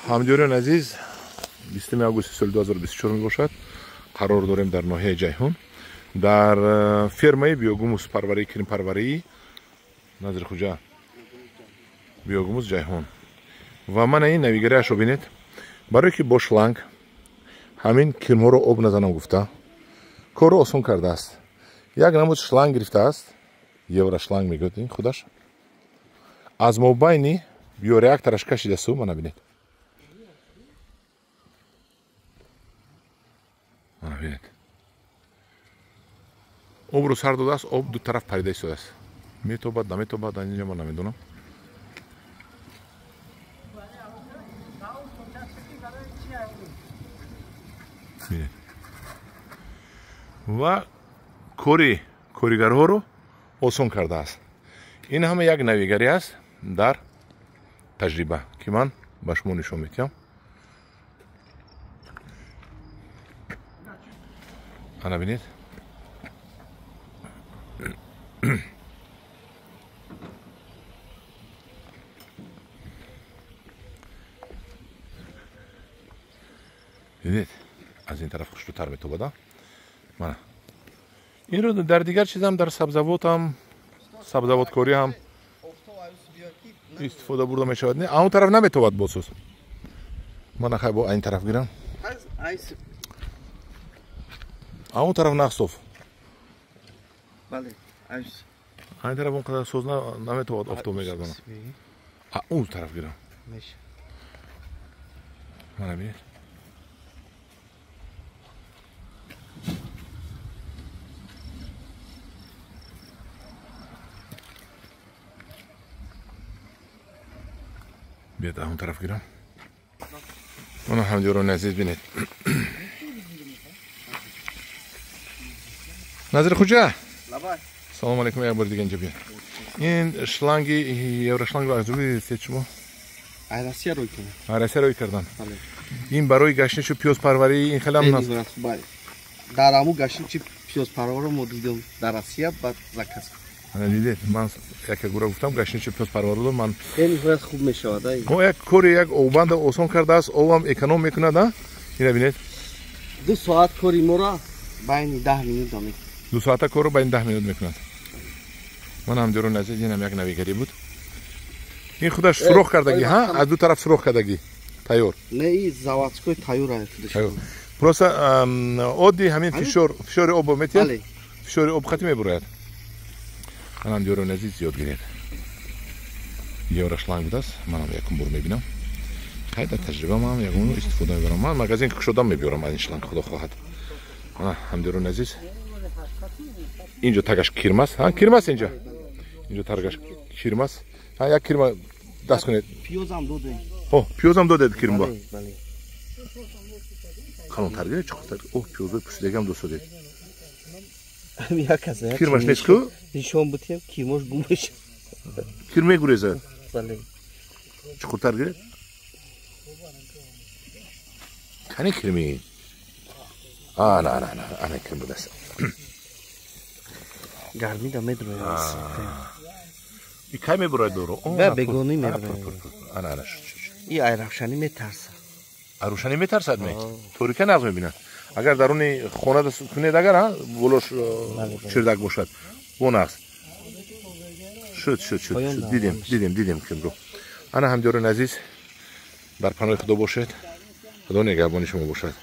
ҳамдиёрёни азиз, 20 августи соли 2024 мебошад. Қарор дорем дар ноҳияи Ҷайҳун, дар фермаи биёгумус парварии кирмпарварии Назир Хуҷа биёгумус Ҷайҳун. Ва мана ин навигариашро бинед. Барое ки бо шланг ҳамин кирмҳоро об назанам гуфта, корро осон кардааст. Як намуд шланг гирифтааст, еврошланг мегӯяд ин худаш. Аз мобайни биореактораш кашидасту, мана бинед. бинед. Обро сар додааст, об ду тараф парида истодааст. Метобад, наметобад, инҷа ман намедонам. ва коригарҳоро осон кардааст. Ин ҳама як навигари аст дар таҷриба, ки ман ба шумо нишон медиҳам. ана бинед. бинед, аз ин тараф хуштутар метобада. мана инро дар дигар чизам, дар сабзавотам, сабзавоткорӣ ҳам истифода бурда мешавад. Не, а он тараф наметовад босоз. Мана хай бо айн тараф гирам. А он тараф нахсоф. бале, айн тараф он қадар соз наметовад офтоб мегардонам. А он тараф гирам. меша. мана бинед. بیاد اون طرف گیرم. اون ҳамдиёрони азиз бинед. Назир Хуҷа. Салом алейкум, як бор дига инҷа биёд. Ин шланги еврошлангро аз рӯи сед шумо? Айрасия рой кардам. Айрасия рой кардан. Ин барои гаштничу пиёзпарварӣ ин хеле ам дар аму гаштничу пиёзпарварро мо дидем дар Россия бад заказ. дидед, ман яке гура гуфтам гаштничу пиёзпарварро ман ниҳоят хуб мешавад. мо як кори як обанда осон кардааст, обам эконом мекунад, а? Ина бинед. 2 соат кори моро байни 10 минут дамед. 2 соата корро байни 10 минут мекунад. ман ҳамдиёрони азиз, инам як навигари буд. ин худаш сурох кардаги, ҳа? Аз ду тараф сурох кардаги. Тайёр. Не, и заводской тайёр аст худаш. Просто одди ҳамин фишори обро метиҳад. фишори об хати мебурояд. Ман ҳамдиёрони азиз зиёд гиред. еврошланг будааст. манам якум бор мебинам. қайда таҷриба манам ягон истифода мебарам. ман магазин кушодам мебиёрам аз ин шланг, худо хоҳад. мана ҳамдиёрони азиз. инҷо тагаш кирмас, ҳа? Кирмас инҷа. инҷо тагаш кирмас. ҳа, як кирма даст кунед. Пиёзам додем. О, пиёзам додед кирма. бале. қалон таргире чоқтар. О, пиёзои пушидагам досодед. як аза. Кирмаш нест ку? нишон бутем кирмош гумеш. Кирме гурезад. бале. чоқтар гире. кани кирми. А, на, ана кирм будааст. гарми да медрояд. И кай мебурояд доро? ба бегонӣ мебурояд. ана и айравшанӣ метарсад. айравшанӣ метарсад ме? торика нағз мебинад. агар даруни хона кунед, агар болош чирдак бошад, бо нағз. шуд. дидем кимро. ана ҳамдиёрони азиз, дар паноҳи худо бошед. худо нигаҳбони шумо бошад.